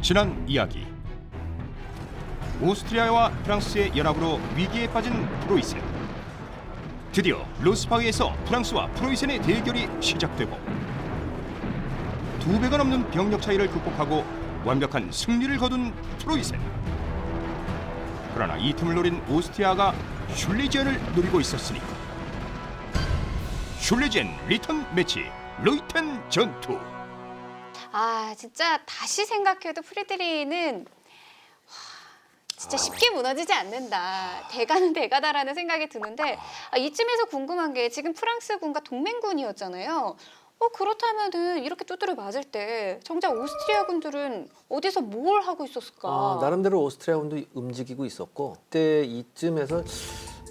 지난 이야기. 오스트리아와 프랑스의 연합으로 위기에 빠진 프로이센. 드디어 로스바흐에서 프랑스와 프로이센의 대결이 시작되고 2배가 넘는 병력 차이를 극복하고 완벽한 승리를 거둔 프로이센. 그러나 이 틈을 노린 오스트리아가 슐레지엔을 노리고 있었으니 슐레지엔 리턴 매치 로이텐 전투. 아, 진짜 다시 생각해도 프리드리히는 진짜 쉽게 무너지지 않는다. 대가는 대가다라는 생각이 드는데 이쯤에서 궁금한 게 지금 프랑스군과 동맹군이었잖아요. 그렇다면은 이렇게 두드려 맞을 때 정작 오스트리아 군들은 어디서 뭘 하고 있었을까? 나름대로 오스트리아 군도 움직이고 있었고 그때 이쯤에서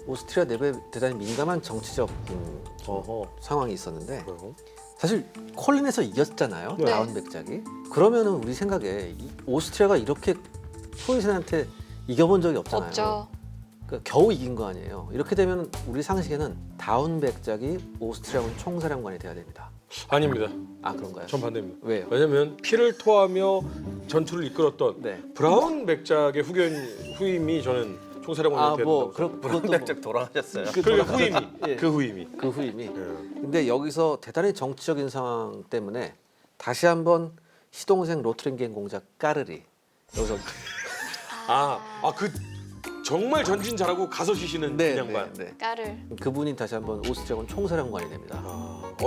오스트리아 내부에 대단히 민감한 정치적 상황이 있었는데 사실 콜린에서 이겼잖아요. 네. 다운백작이. 그러면은 우리 생각에 오스트리아가 이렇게 프로이센한테 이겨본 적이 없잖아요. 없죠. 그러니까 겨우 이긴 거 아니에요. 이렇게 되면 우리 상식에는 다운백작이 오스트리아군 총사령관이 돼야 됩니다. 아닙니다. 아 그런가요? 전 반대입니다. 왜요? 왜냐하면 피를 토하며 전투를 이끌었던 네. 브라운 백작의 후임이 저는 총사령관이 돼야 된다고 생각합니다. 그것도 백작 돌아가셨어요. 그 후임이 예. 그 후임이. 그 후임이. 예. 근데 여기서 대단히 정치적인 상황 때문에 다시 한번 시동생 로트링겐 공작 까르리 여기서 그 정말 전진 잘하고 가서 쉬시는 그 양반. 까를. 그분이 다시 한번 오스트리아군 총사령관이 됩니다.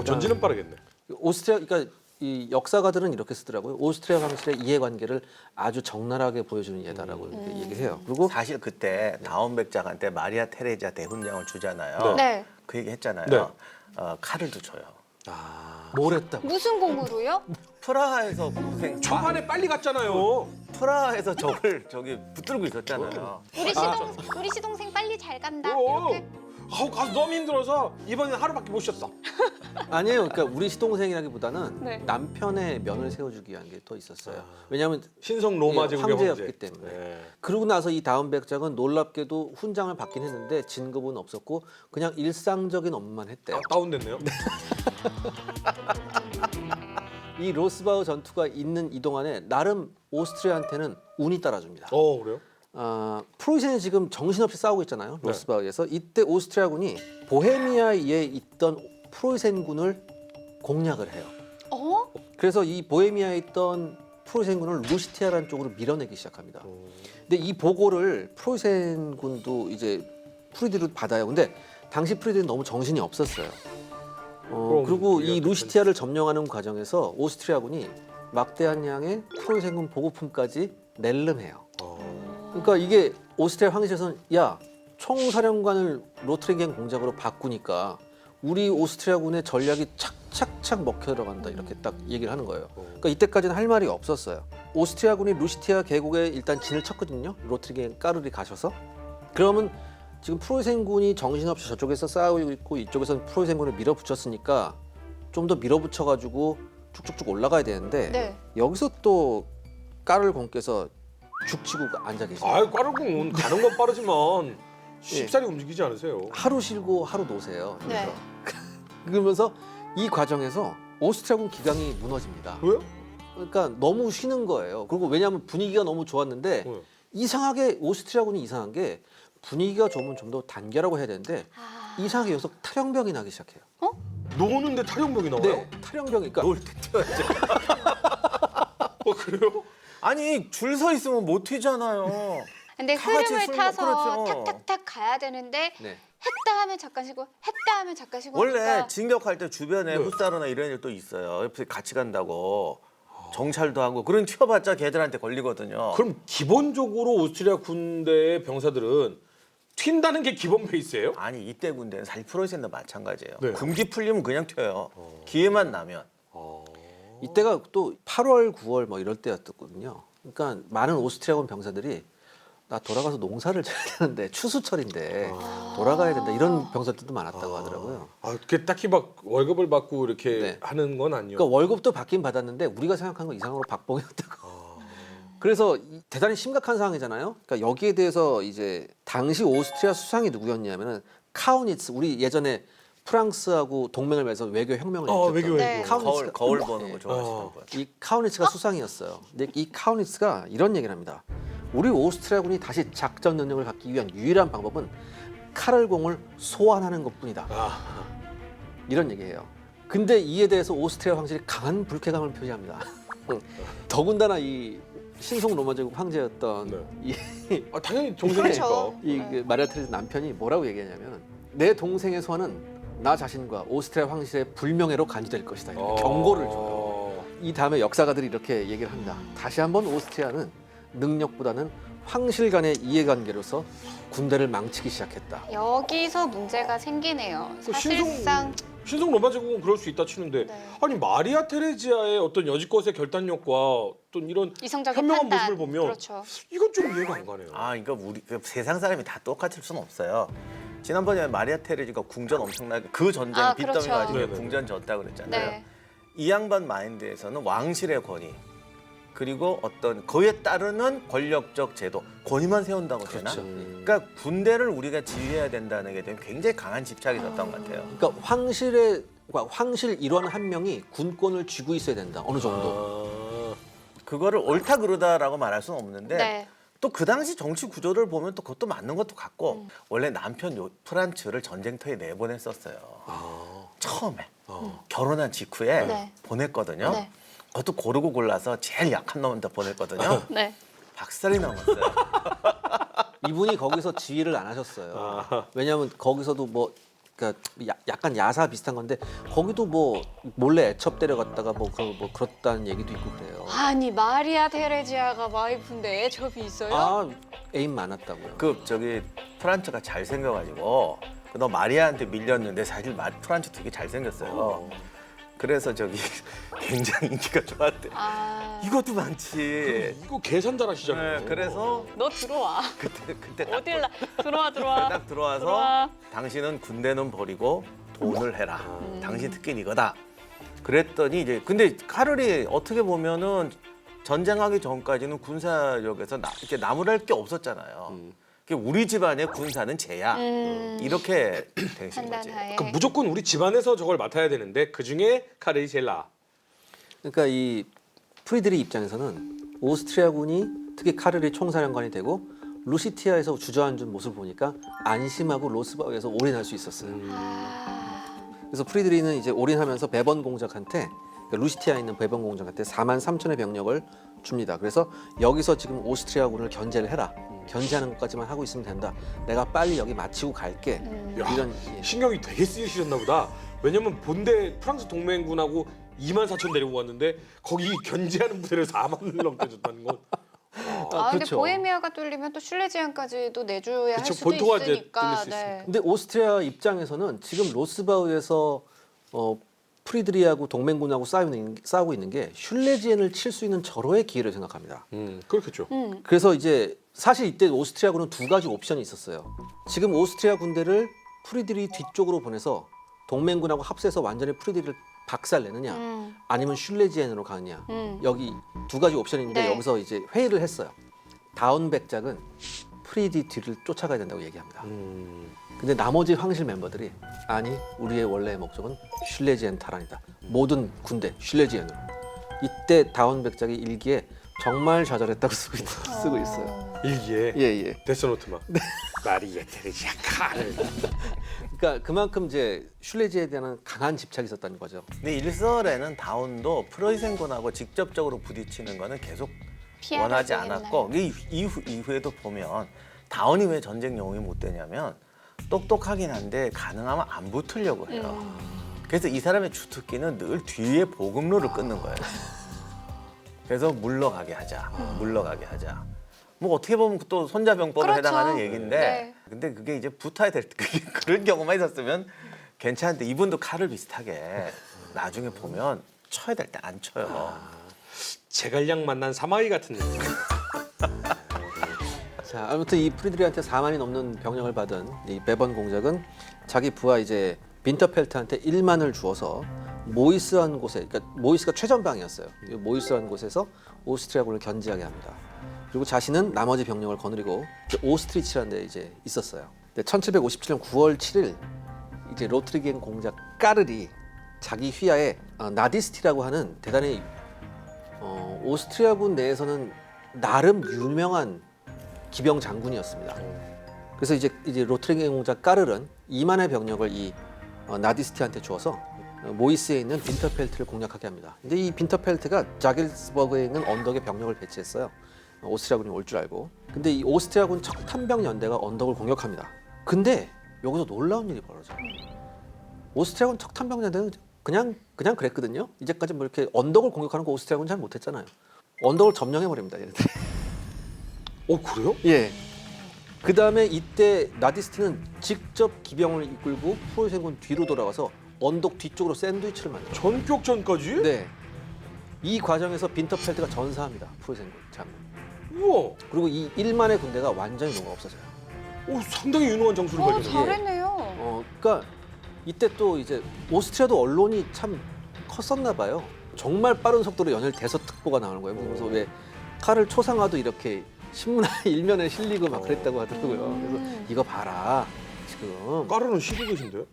전진은 빠르겠네. 오스트리아 그러니까 이 역사가들은 이렇게 쓰더라고요. 오스트리아 황실의 이해관계를 아주 적나라하게 보여주는 예다라고 이렇게 얘기해요. 그리고 사실 그때 다운백작한테 마리아 테레자 대훈장을 주잖아요. 네. 그 얘기 했잖아요. 네. 칼을도 줘요. 뭘 했다고? 무슨 공으로요? 프라하에서 고생. 초반에 빨리 갔잖아요. 프라하에서 저기 붙들고 있었잖아요. 우리 시동생 빨리 잘 간다. 오. 이렇게. 가서 너무 힘들어서 이번엔 하루밖에 못 쉬었어. 아니에요. 그러니까 우리 시동생이라기보다는 네. 남편의 면을 세워주기 위한 게 더 있었어요. 왜냐하면 신성 로마 예, 제국의 황제였기 황제. 때문에. 네. 그러고 나서 이 다음 백작은 놀랍게도 훈장을 받긴 했는데 진급은 없었고 그냥 일상적인 업무만 했대요. 다운됐네요. 이 로스바흐 전투가 있는 이 동안에 나름 오스트리아한테는 운이 따라줍니다. 그래요? 프로이센이 지금 정신없이 싸우고 있잖아요. 로스바흐에서. 이때 오스트리아군이 보헤미아에 있던 프로이센군을 공략을 해요. 그래서 이 보헤미아에 있던 프로이센군을 루시티아라는 쪽으로 밀어내기 시작합니다. 근데 이 보고를 프로이센군도 이제 프리드리히 받아요. 근데 당시 프리드리히 너무 정신이 없었어요. 그리고 이 루시티아를 점령하는 과정에서 오스트리아군이 막대한 양의 프로이센군 보급품까지 낼름해요. 그러니까 이게 오스트리아 황실에서는 야 총사령관을 로트링겐 공작으로 바꾸니까 우리 오스트리아군의 전략이 착착착 먹혀 들어간다 이렇게 딱 얘기를 하는 거예요. 그러니까 이때까지는 할 말이 없었어요. 오스트리아군이 루시티아 계곡에 일단 진을 쳤거든요. 로트링겐 까르리 가셔서. 그러면 지금 프로이센군이 정신없이 저쪽에서 싸우고 있고 이쪽에서는 프로이센군을 밀어붙였으니까 좀 더 밀어붙여가지고 쭉쭉쭉 올라가야 되는데 네. 여기서 또 까르 공께서 죽치고 앉아 계세요. 까르궁 가는 건 빠르지만 쉽사리 움직이지 않으세요. 하루 쉬고 하루 노세요. 네. 그러면서 이 과정에서 오스트리아군 기강이 무너집니다. 왜요? 그러니까 너무 쉬는 거예요. 그리고 왜냐하면 분위기가 너무 좋았는데 왜요? 이상하게 오스트리아군이 이상한 게 분위기가 좋으면 좀 더 단결하고 해야 되는데 이상하게 여기서 탈영병이 나기 시작해요. 노는데 탈영병이 나와요? 네, 탈영병이 그러니까 놀 때 뛰어야죠. 그래요? 아니 줄 서 있으면 못 튀잖아요. 근데 다 같이 흐름을 술 타서 먹고 그렇죠. 탁탁탁 가야 되는데 네. 했다 하면 잠깐 쉬고 했다 하면 잠깐 쉬고 원래 하니까 진격할 때 주변에 후사르나 이런 애들 또 있어요. 옆에 같이 간다고. 정찰도 하고 그런 튀어봤자 걔들한테 걸리거든요. 그럼 기본적으로 오스트리아 군대의 병사들은 튄다는 게 기본 베이스예요? 아니 이때 군대는 사실 프로이센도 마찬가지예요. 네. 금기 풀리면 그냥 튀어요. 기회만 나면. 이때가 또 8월, 9월 뭐 이럴 때였거든요. 그러니까 많은 오스트리아군 병사들이 나 돌아가서 농사를 져야 되는데 추수철인데 돌아가야 된다 이런 병사들도 많았다고 하더라고요. 그게 딱히 막 월급을 받고 이렇게 네. 하는 건 아니에요. 그러니까 월급도 받긴 받았는데 우리가 생각한 건 이상으로 박봉이었다고. 그래서 대단히 심각한 상황이잖아요. 그러니까 여기에 대해서 이제 당시 오스트리아 수상이 누구였냐면은 카우니츠 우리 예전에 프랑스하고 동맹을 맺어서 외교 혁명을 일으켰던 외교 네. 거울 보는 거 좋아하시는 분. 이 카우니츠가 수상이었어요. 근데 이 카우니츠가 이런 얘기를 합니다. 우리 오스트리아군이 다시 작전 능력을 갖기 위한 유일한 방법은 카를공을 소환하는 것뿐이다. 이런 얘기예요. 근데 이에 대해서 오스트리아 황실이 강한 불쾌감을 표시합니다. 더군다나 이 신성 로마 제국 황제였던 이 당연히 동생이니까. 그렇죠. 그 마리아 테레즈 남편이 뭐라고 얘기하냐면 내 동생의 소환은 나 자신과 오스트리아 황실의 불명예로 간주될 것이다. 이렇게 경고를 줘요. 이 다음에 역사가들이 이렇게 얘기를 합니다. 다시 한번 오스트리아는 능력보다는 황실 간의 이해관계로서 군대를 망치기 시작했다. 여기서 문제가 생기네요. 그 사실상 신성 로마 제국은 그럴 수 있다 치는데 네. 아니 마리아 테레지아의 어떤 여지껏의 결단력과 어떤 이런 이성적인 현명한 판단. 모습을 보면 그렇죠. 이건 좀 이해가 안 가네요. 그러니까 우리 세상 사람이 다 똑같을 수는 없어요. 지난번에 마리아 테레지가 궁전 엄청나게 그 전쟁 빚더미 그렇죠. 가지고 네네네. 궁전 졌다 그랬잖아요. 네. 이 양반 마인드에서는 왕실의 권위 그리고 어떤 그에 따르는 권력적 제도 권위만 세운다고 되나? 그렇죠. 그러니까 군대를 우리가 지휘해야 된다는 게 되면 굉장히 강한 집착이 있었던 것 같아요. 그러니까 황실 일원 한 명이 군권을 쥐고 있어야 된다. 어느 정도. 그거를 옳다 그르다라고 말할 수는 없는데 네. 또 그 당시 정치 구조를 보면 또 그것도 맞는 것도 같고 원래 남편 프란츠를 전쟁터에 내보냈었어요. 처음에 결혼한 직후에 네. 보냈거든요. 네. 그것도 고르고 골라서 제일 약한 놈한테 보냈거든요. 네. 박살이 남았어요. 이분이 거기서 지휘를 안 하셨어요. 왜냐하면 거기서도 뭐 그러니까 약간 야사 비슷한 건데 거기도 뭐 몰래 애첩 데려갔다가 뭐 그렇다는 얘기도 있고 그래요. 아니 마리아 테레지아가 와이프인데 애첩이 있어요? 아 애인 많았다고요. 그 저기 프란츠가 잘생겨가지고 너 마리아한테 밀렸는데 사실 프란츠 되게 잘생겼어요. 그래서 저기 굉장히 인기가 좋았대. 이것도 많지. 이거 계산 잘하시잖아요. 네, 그래서 너 들어와. 그때 딱 어딜 들어와. 딱 들어와서 들어와. 당신은 군대는 버리고 돈을 해라. 당신 특権이거다. 그랬더니 이제 근데 카를이 어떻게 보면은 전쟁하기 전까지는 군사력에서 이렇게 나무랄 게 없었잖아요. 우리 집안의 군사는 쟤야. 이렇게 된 거지. 판단하에. 그러니까 무조건 우리 집안에서 저걸 맡아야 되는데 그 중에 카를이 제일 나아. 그러니까 이 프리드리 입장에서는 오스트리아군이 특히 카를이 총사령관이 되고 루시티아에서 주저앉은 모습을 보니까 안심하고 로스바우에서 올인할 수 있었어요. 그래서 프리드리는 이제 올인하면서 베번 공작한테 그러니까 루시티아에 있는 베번 공작한테 43,000의 병력을 줍니다. 그래서 여기서 지금 오스트리아군을 견제를 해라. 견제하는 것까지만 하고 있으면 된다. 내가 빨리 여기 마치고 갈게. 이런 신경이 되게 쓰이셨나 보다. 왜냐면 본대 프랑스 동맹군하고 24,000 데리고 갔는데 거기 견제하는 부대를 4만 넘게 줬다는 건. 근데 그렇죠. 보헤미아가 뚫리면 또 슐레지안까지도 내줘야 할 그쵸, 수도 본토가 이제 있으니까. 뚫릴 수 있으니까. 근데 오스트리아 입장에서는 지금 로스바우에서 프리드리하고 동맹군하고 싸우고 있는 게 슐레지엔을 칠 수 있는 절호의 기회를 생각합니다. 그렇겠죠. 그래서 이제 사실 이때 오스트리아군은 두 가지 옵션이 있었어요. 지금 오스트리아 군대를 프리드리 뒤쪽으로 보내서 동맹군하고 합세해서 완전히 프리드리를 박살내느냐 아니면 슐레지엔으로 가느냐 여기 두 가지 옵션이 있는데 네. 여기서 이제 회의를 했어요. 다운백작은 프리디 뒤를 쫓아가야 된다고 얘기합니다. 근데 나머지 황실 멤버들이 아니 우리의 원래의 목적은 슐레지엔 탈환이다. 모든 군대 슐레지엔으로. 이때 다운백작이 일기에 정말 좌절했다고 쓰고 있어요. 일기에 예. 데스노트만. 마리아 테레지아 카를. 그러니까 그만큼 이제 슐레지에 대한 강한 집착이 있었다는 거죠. 근데 일설에는 다운도 프로이센군하고 직접적으로 부딪히는 거는 계속 피하라고 원하지 했나요? 않았고 이후에도 보면 다운이 왜 전쟁 영웅이 못 되냐면 똑똑하긴 한데 가능하면 안 붙으려고 해요. 그래서 이 사람의 주특기는 늘 뒤에 보급로를 끊는 거예요. 그래서 물러가게 하자. 뭐 어떻게 보면 또 손자병법에 그렇죠. 해당하는 얘기인데 네. 근데 그게 이제 붙어야 될 때 그런 경우만 있었으면 괜찮은데 이분도 칼을 비슷하게 나중에 보면 쳐야 될 때 안 쳐요. 제갈량 만난 사마귀 같은 느낌. 자, 아무튼 이 프리드리한테 4만이 넘는 병력을 받은 이 베번 공작은 자기 부하 이제 빈터펠트한테 1만을 주어서 모이스한 곳에, 그러니까 모이스가 최전방이었어요. 이 모이스한 곳에서 오스트리아군을 견제하게 합니다. 그리고 자신은 나머지 병력을 거느리고 오스트리치라는 데 이제 있었어요. 근데 1757년 9월 7일 이제 로트링겐 공작 까르리 자기 휘하에 나디스티라고 하는 대단히 오스트리아군 내에서는 나름 유명한 기병 장군이었습니다. 그래서 이제 로트링겐 공작 까르른 2만의 병력을 이 나디스티한테 주어서 모이스에 있는 빈터펠트를 공략하게 합니다. 근데 이 빈터펠트가 자겔스버그에 있는 언덕에 병력을 배치했어요. 오스트리아군이 올 줄 알고. 근데 이 오스트리아군 척탄병 연대가 언덕을 공격합니다. 근데 여기서 놀라운 일이 벌어져요. 오스트리아군 척탄병 연대는 그냥 그랬거든요. 이제까지 뭐 이렇게 언덕을 공격하는 거 오스트리아군 잘 못했잖아요. 언덕을 점령해 버립니다. 얘네들. 그래요? 예. 그 다음에 이때 나디스티는 직접 기병을 이끌고 프로이센군 뒤로 돌아가서 언덕 뒤쪽으로 샌드위치를 만들어요. 전격전까지? 네. 이 과정에서 빈터펠트가 전사합니다. 프로이센군 장군. 우와. 그리고 이 1만의 군대가 완전히 녹아 없어져요. 상당히 유능한 장수를 발견했네. 잘했네요. 그러니까 이때 또 이제 오스트리아도 언론이 참 컸었나 봐요. 정말 빠른 속도로 연일 대서특보가 나오는 거예요. 그래서 왜 칼을 초상화도 이렇게 신문 일면에 실리고 막 그랬다고 하더라고요. 그래서 이거 봐라 지금 까르는 쉬고 계신데요?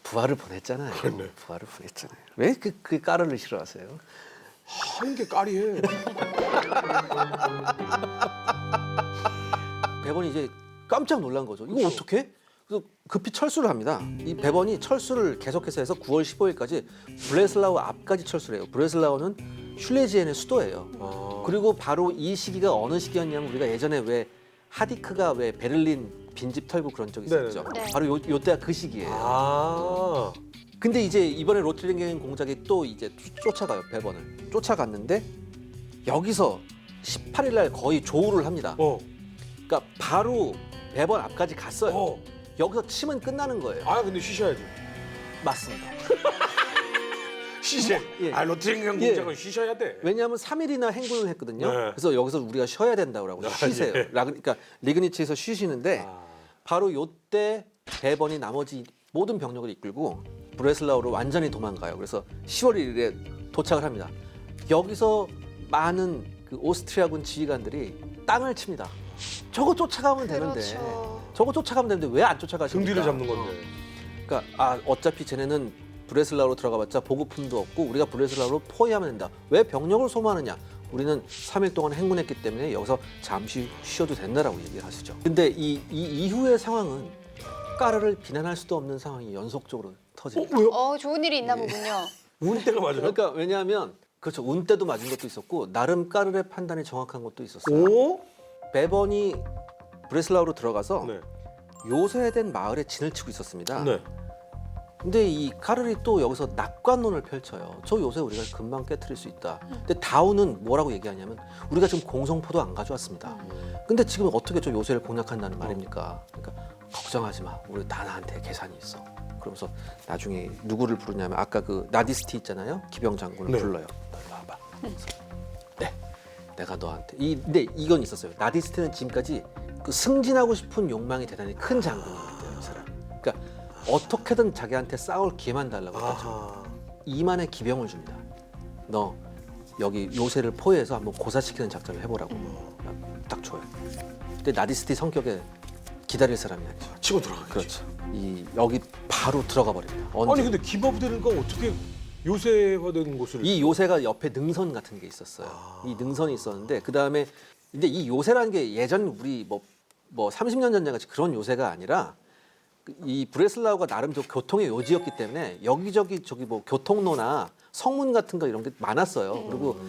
부하를 보냈잖아요. 그랬네. 부하를 보냈잖아요. 왜 그 까르를 싫어하세요? 하는 게 까리해. 배번이 이제 깜짝 놀란 거죠. 이거 어떻게? 그래서 급히 철수를 합니다. 이 배번이 철수를 계속해서 해서 9월 15일까지 브레슬라우 앞까지 철수를 해요. 브레슬라우는 슐레지엔의 수도예요. 그리고 바로 이 시기가 어느 시기였냐면 우리가 예전에 왜 하디크가 왜 베를린 빈집 털고 그런 적이 있었죠. 네. 바로 요때가 그 시기예요. 근데 이제 이번에 로트링겐 공작이 또 이제 쫓아가요. 배번을 쫓아갔는데 여기서 18일 날 거의 조우를 합니다. 그러니까 바로 배번 앞까지 갔어요. 여기서 치면 끝나는 거예요. 근데 쉬셔야지. 맞습니다. 쉬세. 예. 로트링겐 공작은 쉬셔야 돼. 왜냐하면 3일이나 행군을 했거든요. 네. 그래서 여기서 우리가 쉬어야 된다고 쉬세요. 예. 그러니까 리그니츠에서 쉬시는데 바로 요때 배번이 나머지 모든 병력을 이끌고 브레슬라우로 완전히 도망가요. 그래서 10월 1일에 도착을 합니다. 여기서 많은 그 오스트리아군 지휘관들이 땅을 칩니다. 저거 쫓아가면 되는데, 그렇죠. 저거 쫓아가면 되는데 왜 안 쫓아가십니까? 등 뒤를 잡는 건데. 그러니까 어차피 쟤네는 브레슬라우로 들어가봤자 보급품도 없고 우리가 브레슬라우로 포위하면 된다. 왜 병력을 소모하느냐? 우리는 3일 동안 행군했기 때문에 여기서 잠시 쉬어도 된다라고 얘기를 하시죠. 근데 이 이후의 상황은 까르를 비난할 수도 없는 상황이 연속적으로 터집니다. 왜요? 좋은 일이 있나 보군요. 운때가 맞아요? 그러니까 왜냐하면 그렇죠. 운때도 맞은 것도 있었고 나름 까르의 판단이 정확한 것도 있었어요. 오? 베번이 브레슬라우로 들어가서 네. 요새된 마을에 진을 치고 있었습니다. 네. 근데 이 카를이 또 여기서 낙관론을 펼쳐요. 저 요새 우리가 금방 깨트릴 수 있다. 근데 다우는 뭐라고 얘기하냐면 우리가 지금 공성포도 안 가져왔습니다. 근데 지금 어떻게 저 요새를 공략한다는 말입니까? 그러니까 걱정하지 마. 우리 다 나한테 계산이 있어. 그러면서 나중에 누구를 부르냐면 아까 그 나디스티 있잖아요. 기병 장군을 네. 불러요. 너 일로 와봐. 그래서 네, 내가 너한테 근데 이건 있었어요. 나디스티는 지금까지 그 승진하고 싶은 욕망이 대단히 큰 장군이었대요. 이 사람. 그러니까 어떻게든 자기한테 싸울 기회만 달라고 했죠. 2만의 기병을 줍니다. 너 여기 요새를 포위해서 한번 고사시키는 작전을 해보라고 딱 줘요. 근데 나디스티 성격에 기다릴 사람이 아니죠. 치고 들어가겠지. 그렇죠. 여기 바로 들어가 버립니다. 언제? 아니 근데 기마부대는가 어떻게 요새화된 곳을? 이 요새가 옆에 능선 같은 게 있었어요. 이 능선이 있었는데 그 다음에 근데 이 요새라는 게 예전 우리 뭐 30년 전에 같이 그런 요새가 아니라 이 브레슬라우가 나름 저 교통의 요지였기 때문에 여기저기 저기 뭐 교통로나 성문 같은 거 이런 게 많았어요. 그리고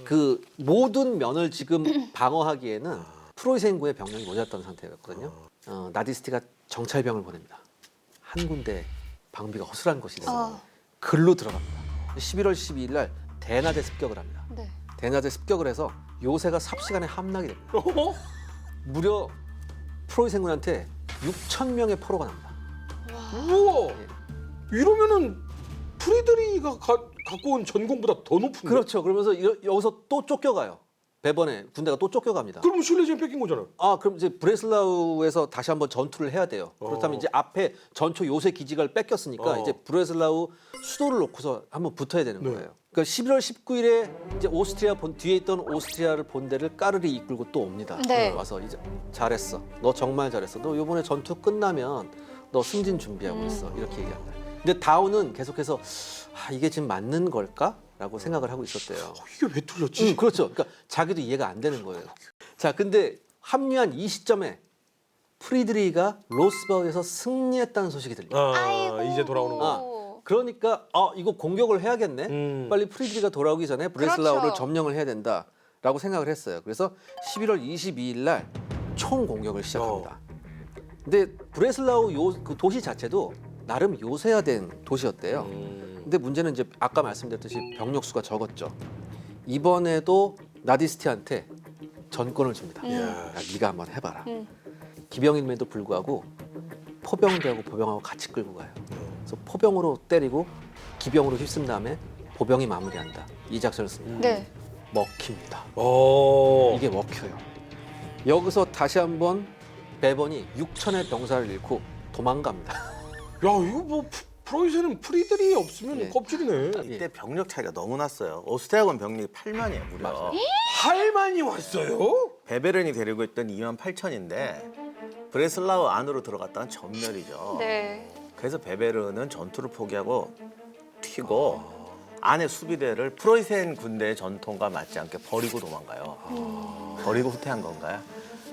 그 모든 면을 지금 방어하기에는 프로이센군의 병력이 모자랐던 상태였거든요. 나디스티가 정찰병을 보냅니다. 한 군데 방비가 허술한 곳이 있어요. 글로 들어갑니다. 11월 12일 날 대낮에 습격을 합니다. 네. 대낮에 습격을 해서 요새가 삽시간에 함락이 됩니다. 무려 프로이센군한테 6천 명의 포로가 납니다. 우와. 이러면은 프리드리히가 갖고 온 전공보다 더 높은데. 그렇죠. 그러면서 여기서 또 쫓겨가요. 배번에 군대가 또 쫓겨갑니다. 그럼 슐레지엔 뺏긴 거잖아요. 그럼 이제 브레슬라우에서 다시 한번 전투를 해야 돼요. 그렇다면 이제 앞에 전초 요새 기지가 뺏겼으니까 이제 브레슬라우 수도를 놓고서 한번 붙어야 되는 네. 거예요. 그러니까 11월 19일에 이제 오스트리아 뒤에 있던 오스트리아를 본대를 까르리 이끌고 또 옵니다. 네. 와서 이제 잘했어. 너 정말 잘했어. 너 이번에 전투 끝나면 너 승진 준비하고 있어. 이렇게 얘기합니다. 근데 다운은 계속해서 이게 지금 맞는 걸까라고 생각을 하고 있었대요. 이게 왜 틀렸지? 그렇죠. 그러니까 자기도 이해가 안 되는 거예요. 자, 근데 합류한 이 시점에 프리드리히가 로스바흐에서 승리했다는 소식이 들려요. 아이고. 이제 돌아오는 거. 아, 그러니까 이거 공격을 해야겠네. 빨리 프리드리히가 돌아오기 전에 브레슬라우를 그렇죠. 점령을 해야 된다라고 생각을 했어요. 그래서 11월 22일 날 총 공격을 시작합니다. 근데 브레슬라우 그 도시 자체도 나름 요새화된 도시였대요. 근데 문제는 이제 아까 말씀드렸듯이 병력 수가 적었죠. 이번에도 나디스티한테 전권을 줍니다. 야, 네가 한번 해봐라. 기병임에도 불구하고 포병대하고 보병하고 같이 끌고 가요. 그래서 포병으로 때리고 기병으로 휩쓴 다음에 보병이 마무리한다. 이 작전을 씁니다. 네. 먹힙니다. 어. 이게 먹혀요. 여기서 다시 한번 베번이 6천의 병사를 잃고 도망갑니다. 야, 이거 뭐 프로이센은 프리들이 없으면 예. 껍질이네. 이때 병력 차이가 너무 났어요. 오스트리아군 병력이 8만이에요, 무려. 할만이 왔어요? 베베른이 데리고 있던 2만 8천인데 브레슬라우 안으로 들어갔다는 전멸이죠. 네. 그래서 베베른은 전투를 포기하고 튀고 안에 수비대를 프로이센 군대의 전통과 맞지 않게 버리고 도망가요. 버리고 후퇴한 건가요?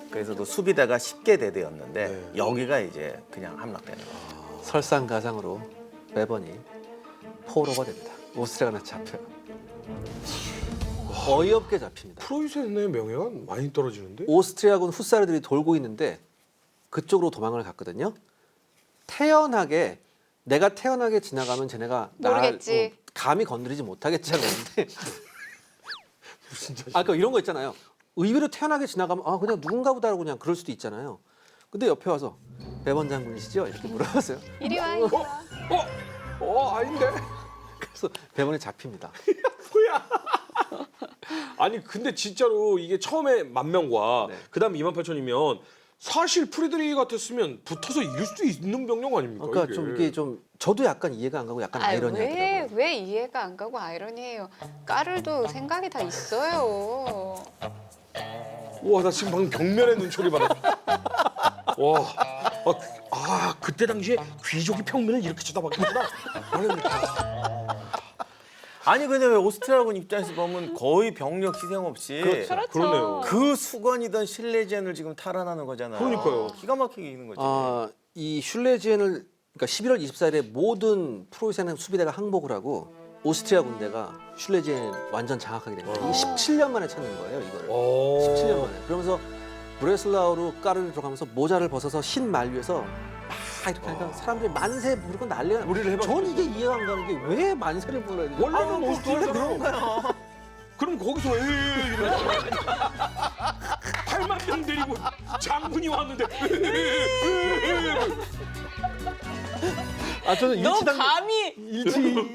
그래서 또 수비대가 10개 대대였는데 여기가 이제 그냥 함락되는 거예요. 설상가상으로 베번이 포로가 됩니다. 오스트리아가 잡혀요. 어이없게 잡힙니다. 프로이센의 명예가 많이 떨어지는데? 오스트리아군 후사르들이 돌고 있는데 그쪽으로 도망을 갔거든요. 내가 태연하게 지나가면 쟤네가 모르겠지. 감히 건드리지 못하겠지 하는데 무슨 자식? 그러니까 이런 거 있잖아요. 의외로 태연하게 지나가면 그냥 누군가 보다라고 그냥 그럴 수도 있잖아요. 근데 옆에 와서 배번 장군이시죠? 이렇게 물어봤어요. 이리 와, 이리 와. 아닌데? 그래서 배번이 잡힙니다. 뭐야? 아니 근데 진짜로 이게 처음에 10,000명과 네. 그다음에 28,000이면 사실 프리드리히 같았으면 붙어서 이길 수도 있는 병력 아닙니까? 그러니까 좀 이게 좀 저도 약간 이해가 안 가고 약간 아이러니하더라고요. 왜 이해가 안 가고 아이러니해요. 까를도 생각이 다 있어요. 와, 나 지금 방금 경멸의 눈초리 받았어. 와, 그때 당시에 귀족이 평민을 이렇게 쳐다봤구나. 아니 근데 왜 오스트리아군 입장에서 보면 거의 병력 희생 없이 그렇죠. 그러네요. 그 수건이던 실레지엔을 지금 탈환하는 거잖아요. 그러니까요. 기가 막히게 이기는 거지. 이 슐레지엔을 그러니까 11월 24일에 모든 프로이센 수비대가 항복을 하고 오스트리아 군대가 슐레지엔 완전 장악하게 됩니다. 이게 17년 만에 찾는 거예요, 이거를. 17년 만에. 그러면서 브레슬라우로 까르를 들어가면서 모자를 벗어서 흰 말 위에서 막 이렇게 하니까 사람들이 만세 부르고 난리가 나. 우리를 해봐. 전 이게 이해가 안 가는 게 왜 만세를 불러야 돼? 원래는 오스트리아 그런 거야. 그럼 거기서 이러면서 8만 명 데리고 장군이 왔는데 저는 감히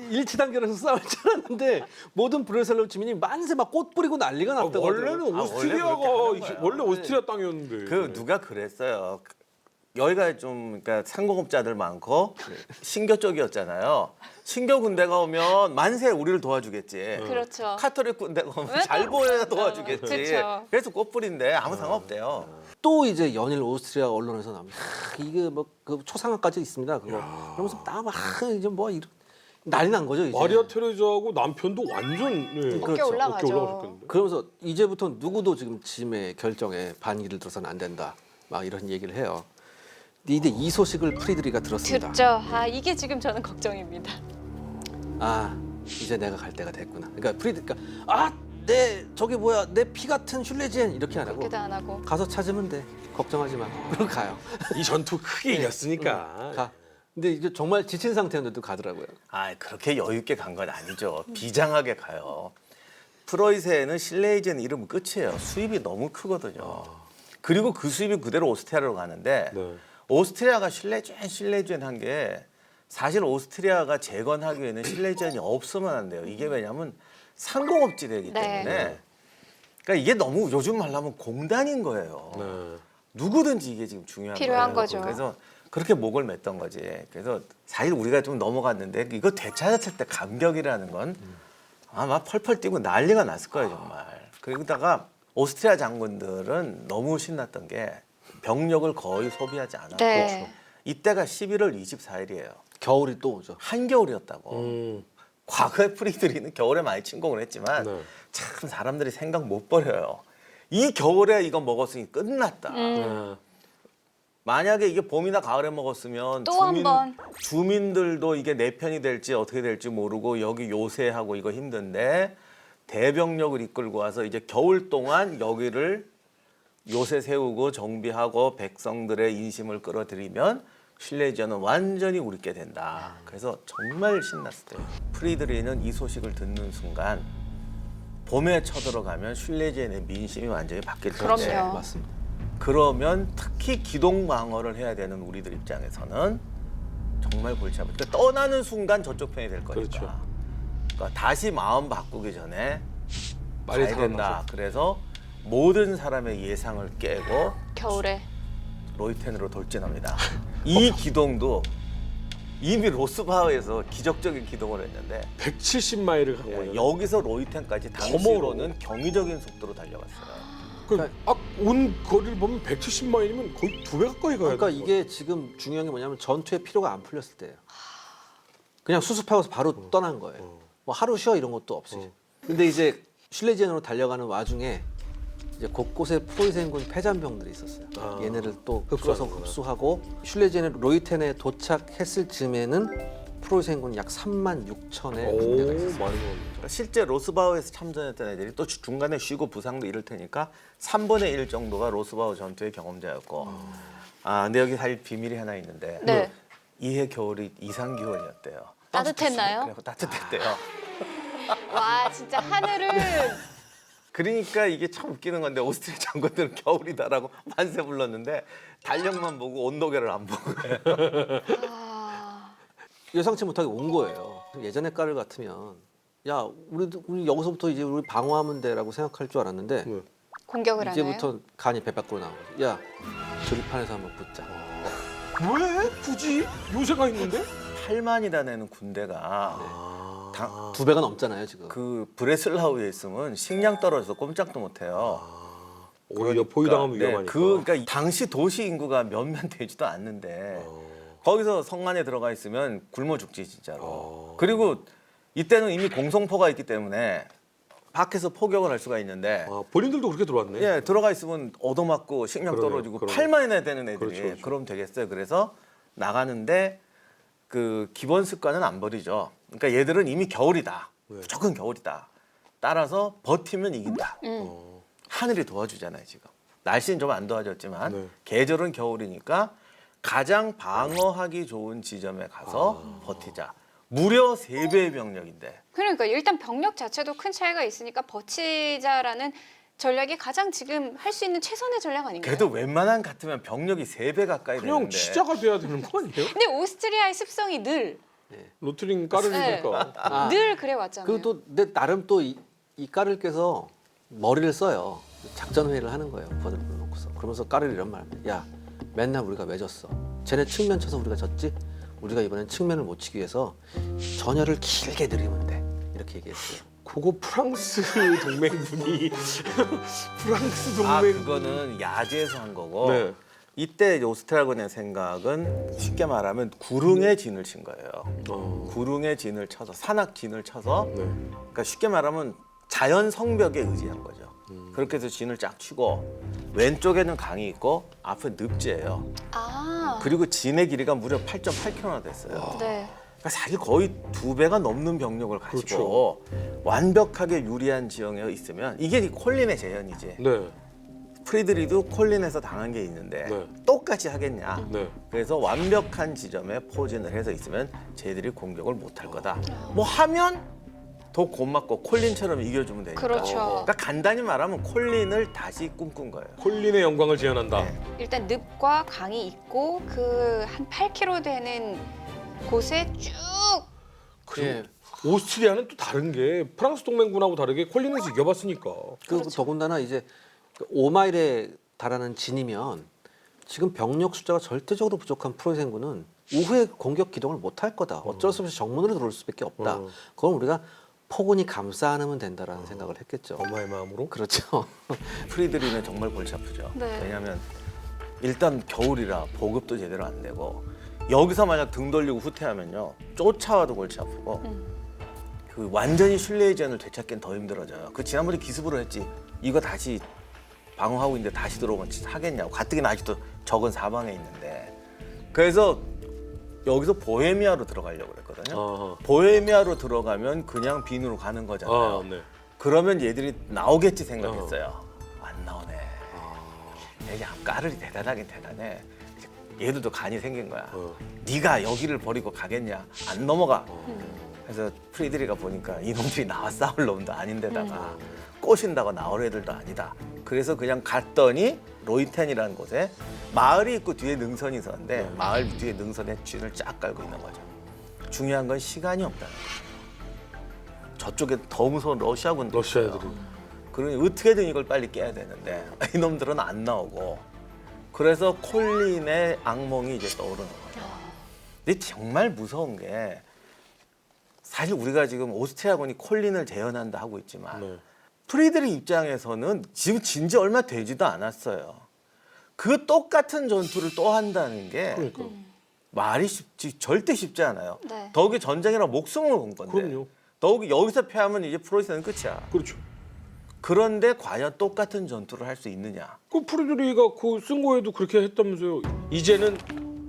일치단결에서 싸울 줄 알았는데 모든 브레슬라우 주민이 만세 막 꽃 뿌리고 난리가 났다고. 원래는 하더라고요. 오스트리아가 원래 그렇게 하는 거야. 원래 오스트리아 땅이었는데. 그 누가 그랬어요. 여기가 좀 그러니까 상공업자들 많고 신교 쪽이었잖아요. 신교 군대가 오면 만세 우리를 도와주겠지. 그렇죠. 카톨릭 군대가 오면 왜 잘 또- 보여야 도와주겠지. 그렇죠. 그래서 꽃뿌리인데 아무 상관없대요. 또 이제 연일 오스트리아 언론에서 나옵니다. 이게 뭐 그 초상화까지 있습니다. 그거. 그러면서 막 이제 뭐 이런 난리 난 거죠 이제. 마리아 테레자하고 남편도 완전 어깨 그렇죠. 올라가죠. 어깨 올라가셨겠는데. 그러면서 이제부터 누구도 지금 짐의 결정에 반기를 들어서는 안 된다. 막 이런 얘기를 해요. 근데 이 소식을 프리드리가 들었습니다. 듣죠. 이게 지금 저는 걱정입니다. 이제 내가 갈 때가 됐구나. 그러니까 프리드리가 내 저게 뭐야 내 피 같은 슐레지엔 이렇게 안 하고 그렇게도 안 하고. 가서 찾으면 돼. 걱정하지 마. 그러고 가요. 이 전투 크게 이겼으니까. 가. 근데 이제 정말 지친 상태였는데도 가더라고요. 그렇게 여유 있게 간 건 아니죠. 비장하게 가요. 프로이센은 실레이젠 이러면 끝이에요. 수입이 너무 크거든요. 그리고 그 수입이 그대로 오스트리아로 가는데 네. 오스트리아가 실레이젠 한 게 사실 오스트리아가 재건하기에는 실레이젠이 없으면 안 돼요. 이게 왜냐하면 상공업지대이기 네. 때문에 그러니까 이게 너무 요즘 말하면 공단인 거예요. 네. 누구든지 이게 지금 중요한 필요한 거예요. 거죠. 그래서 그렇게 목을 맸던 거지. 그래서 사실 우리가 좀 넘어갔는데 이거 되찾았을 때 감격이라는 건 아마 펄펄 뛰고 난리가 났을 거예요 정말. 그러다가 오스트리아 장군들은 너무 신났던 게 병력을 거의 소비하지 않았고 네. 이때가 11월 24일이에요. 겨울이 또 오죠. 한겨울이었다고. 과거에 프리드리히는 겨울에 많이 침공을 했지만 네. 참 사람들이 생각 못 버려요. 이 겨울에 이거 먹었으니 끝났다. 네. 만약에 이게 봄이나 가을에 먹었으면 또 한 번. 주민들도 이게 내 편이 될지 어떻게 될지 모르고 여기 요새하고 이거 힘든데 대병력을 이끌고 와서 이제 겨울 동안 여기를 요새 세우고 정비하고 백성들의 인심을 끌어들이면 실레지어는 완전히 우리께 된다. 그래서 정말 신났을 때요. 프리드리히는 이 소식을 듣는 순간 봄에 쳐들어가면 실레지어의 민심이 완전히 바뀔 텐데 그럼요. 맞습니다. 그러면 특히 기동 방어를 해야 되는 우리들 입장에서는 정말 골치 아프죠. 그러니까 떠나는 순간 저쪽 편이 될 거니까. 그렇죠. 그러니까 다시 마음 바꾸기 전에 빨리 가야 된다. 살아나서. 그래서 모든 사람의 예상을 깨고 겨울에. 로이텐으로 돌진합니다. 이 기동도 이미 로스바흐에서 기적적인 기동을 했는데 170마일을 간 거예요. 여기서 로이텐까지 당시로는 경이적인 속도로 달려갔어요. 온 거리를 보면 170마일이면 거의 2배 가까이 가야 그러니까 돼요. 이게 지금 중요한 게 뭐냐면 전투의 피로가 안 풀렸을 때예요. 그냥 수습하고서 바로 떠난 거예요. 뭐 하루 쉬어 이런 것도 없이. 근데 이제 실레지안으로 달려가는 와중에 이제 곳곳에 프로이센군 패잔병들이 있었어요. 아, 얘네를 또 흡수하는구나. 끌어서 흡수하고 실레지안의 로이텐에 도착했을 즈음에는 프로이센군 약 3만 6천의 오, 군대가 있었어요. 많이 먹었네. 실제 로스바흐에서 참전했던 애들이 또 중간에 쉬고 부상도 이럴 테니까 3분의 1 정도가 로스바흐 전투의 경험자였고 근데 여기 사실 비밀이 하나 있는데 네. 이해 겨울이 이상 기온이었대요. 따뜻했나요? 그래서 따뜻했대요. 와 진짜 하늘은 그러니까 이게 참 웃기는 건데 오스트리아 장군들은 겨울이다라고 만세 불렀는데 달력만 보고 온도계를 안 보고 아, 예상치 못하게 온 거예요. 예전의 까를 같으면 야 우리 여기서부터 이제 우리 방어하면 돼라고 생각할 줄 알았는데 네. 공격을 하나요? 이제부터 간이 배 밖으로 나온 거죠. 야 조리판에서 한번 붙자. 왜? 굳이? 요새가 있는데? 8만이라는 군대가 두 배가 넘잖아요 지금. 그 브레슬라우에 있으면 식량 떨어져서 꼼짝도 못해요. 오히려 포위당하면 위험하니까. 그러니까 당시 도시 인구가 몇몇 되지도 않는데 거기서 성 안에 들어가 있으면 굶어 죽지 진짜로. 그리고 이때는 이미 공성포가 있기 때문에 밖에서 포격을 할 수가 있는데 본인들도 그렇게 들어왔네. 예, 들어가 있으면 얻어맞고 식량 그러네요, 떨어지고 그러네요. 8만이나 되는 애들이 그렇죠, 그렇죠. 그럼 되겠어요. 그래서 나가는데 그 기본 습관은 안 버리죠. 그러니까 얘들은 이미 겨울이다. 네. 무조건 겨울이다. 따라서 버티면 이긴다. 하늘이 도와주잖아요 지금. 날씨는 좀 안 도와줬지만 네. 계절은 겨울이니까 가장 방어하기 좋은 지점에 가서 버티자. 무려 3배의 병력인데. 그러니까 일단 병력 자체도 큰 차이가 있으니까 버티자라는 전략이 가장 지금 할 수 있는 최선의 전략 아닌가요? 그래도 웬만한 같으면 병력이 3배 가까이 그냥 되는데. 치자가 돼야 되는 거 아니에요? 근데 오스트리아의 습성이 늘 로트링 까르니까. 늘 그래 왔잖아요. 그리고 또 내 나름 또 이 까를 께서 머리를 써요. 작전 회의를 하는 거예요. 부하들 불러놓고서. 그러면서 까를 이런 말. 야 맨날 우리가 왜 졌어? 쟤네 측면 쳐서 우리가 졌지? 우리가 이번엔 측면을 못 치기 위해서 전열을 길게 늘리면 돼. 이렇게 얘기했어요. 그거 프랑스 동맹군이 프랑스 동맹. 그거는 야제에서 한 거고. 네. 이때 오스트리아군의 생각은 쉽게 말하면 구릉에 진을 친 거예요. 구릉에 진을 쳐서 산악 진을 쳐서 네. 그러니까 쉽게 말하면 자연 성벽에 의지한 거죠. 그렇게 해서 진을 쫙 치고 왼쪽에는 강이 있고 앞에 늪지예요. 아, 그리고 진의 길이가 무려 8.8km나 됐어요. 네. 그러니까 사실 거의 2배가 넘는 병력을 가지고 완벽하게 유리한 지형에 있으면 이게 콜린의 재현이지. 네. 프리드리도 콜린에서 당한 게 있는데 네. 똑같이 하겠냐. 네. 그래서 완벽한 지점에 포진을 해서 있으면 쟤들이 공격을 못 할 거다. 뭐 하면 더 고맙고 콜린처럼 이겨주면 되니까. 그렇죠. 그러니까 간단히 말하면 콜린을 다시 꿈꾼 거예요. 콜린의 영광을 제안한다. 네. 일단 늪과 강이 있고 그 한 8km 되는 곳에 쭉 예. 오스트리아는 또 다른 게 프랑스 동맹군하고 다르게 콜린에서 이겨봤으니까. 그리고 더군다나 이제 5마일에 달하는 진이면 지금 병력 숫자가 절대적으로 부족한 프로이센군은 오후에 공격 기동을 못 할 거다. 어쩔 수 없이 정문으로 들어올 수밖에 없다. 그건 우리가 포근히 감싸 안으면 된다라는 생각을 했겠죠. 엄마의 마음으로. 그렇죠. 프리드리는 정말 골치 아프죠. 네. 왜냐하면 일단 겨울이라 보급도 제대로 안 되고 여기서 만약 등 돌리고 후퇴하면요 쫓아와도 골치 아프고 그 완전히 슐레이 제한을 되찾기는 더 힘들어져요. 그 지난번에 기습으로 했지 이거 다시 방어하고 있는데 다시 들어오면 진짜 하겠냐고. 가뜩이나 아직도 적은 사방에 있는데 그래서 여기서 보헤미아로 들어가려고 그랬거든요. 어허. 보헤미아로 들어가면 그냥 빈으로 가는 거잖아요. 네. 그러면 얘들이 나오겠지 생각했어요. 안 나오네. 이게 까르리 대단하긴 대단해. 얘들도 간이 생긴 거야. 네가 여기를 버리고 가겠냐? 안 넘어가. 그래서 프리드리가 보니까 이놈들이 나와 싸울 놈도 아닌데다가 꼬신다고 나올 애들도 아니다. 그래서 그냥 갔더니 로이텐이라는 곳에 마을이 있고 뒤에 능선이 있었는데 마을 뒤에 능선에 쥐를 쫙 깔고 있는 거죠. 중요한 건 시간이 없다는 거예요. 저쪽에 더 무서운 러시아군들 러시아 있어요. 애들이. 그러니 어떻게든 이걸 빨리 깨야 되는데 이놈들은 안 나오고 그래서 콜린의 악몽이 이제 떠오르는 거죠. 근데 정말 무서운 게 사실 우리가 지금 오스트리아군이 콜린을 재현한다 하고 있지만 네. 프리드리 입장에서는 지금 진지 얼마 되지도 않았어요. 그 똑같은 전투를 또 한다는 게 그러니까. 말이 쉽지 절대 쉽지 않아요. 네. 더욱이 전쟁이라 목숨을 건 건데 그럼요. 더욱이 여기서 패하면 이제 프로이센은 끝이야. 그렇죠. 그런데 과연 똑같은 전투를 할 수 있느냐? 그 프리드리가 그 쓴 거에도 그렇게 했다면서요. 이제는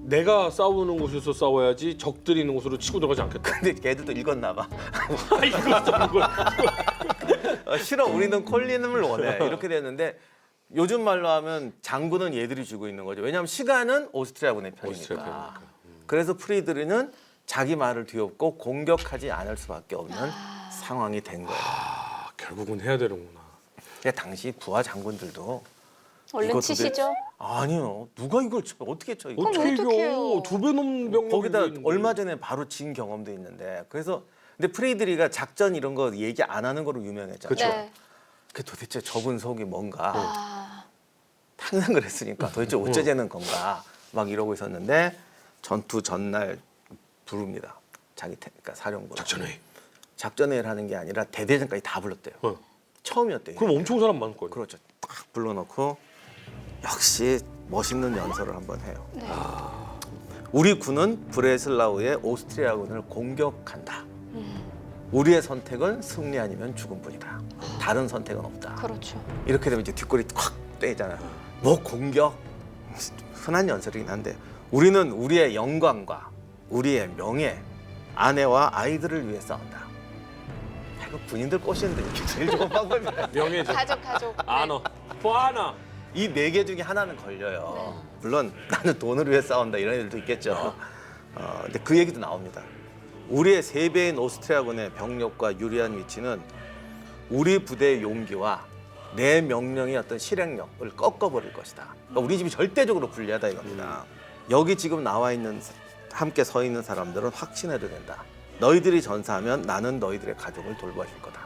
내가 싸우는 곳에서 싸워야지 적들이 있는 곳으로 치고 들어가지 않겠다. 근데 걔들도 읽었나 봐. 이거 그걸. 싫어, 우리는 콜린을 원해. 이렇게 됐는데 요즘 말로 하면 장군은 얘들이 쥐고 있는 거죠. 왜냐하면 시간은 오스트리아군의 오스트리아 편이니까. 편이니까. 그래서 프리드리는 자기 말을 뒤엎고 공격하지 않을 수밖에 없는 상황이 된 거예요. 아, 결국은 해야 되는구나. 근데 당시 부하 장군들도 얼른 이거 치시죠. 아니요, 누가 이걸 쳐? 어떻게 쳐? 이거? 그럼 어떡해요? 이겨? 2배 넘는 병력이 거기다 있는데. 얼마 전에 바로 진 경험도 있는데 그래서 근데 프리드리가 작전 이런 거 얘기 안 하는 거로 유명했잖아요. 그쵸. 네. 그 도대체 적은 속이 뭔가 아, 항상 그랬으니까 도대체 어쩌자는 건가 막 이러고 있었는데 전투 전날 부릅니다. 그러니까 사령부 작전회의. 작전회의를 하는 게 아니라 대대장까지 다 불렀대요. 어. 처음이었대요. 그럼 엄청 사람 많을 거예요. 그렇죠. 딱 불러놓고 역시 멋있는 연설을 한번 해요. 네. 우리 군은 브레슬라우의 오스트리아군을 공격한다. 우리의 선택은 승리 아니면 죽음뿐이다. 다른 선택은 없다. 그렇죠. 이렇게 되면 이제 뒷골이 콱 떼잖아요. 뭐 공격? 흔한 연설이긴 한데 우리는 우리의 영광과 우리의 명예, 아내와 아이들을 위해 싸운다. 이거 군인들 꼬시는데 이게 제일 좋은 방법이에요. 명예죠. 가족. 네. 아너. 포아나. 이 네 개 중에 하나는 걸려요. 물론 나는 돈을 위해 싸운다 이런 애들도 있겠죠. 근데 그 얘기도 나옵니다. 우리의 3배인 오스트리아군의 병력과 유리한 위치는 우리 부대의 용기와 내 명령의 어떤 실행력을 꺾어버릴 것이다. 그러니까 우리 집이 절대적으로 불리하다 이겁니다. 여기 지금 나와 있는 함께 서 있는 사람들은 확신해도 된다. 너희들이 전사하면 나는 너희들의 가족을 돌봐줄 거다.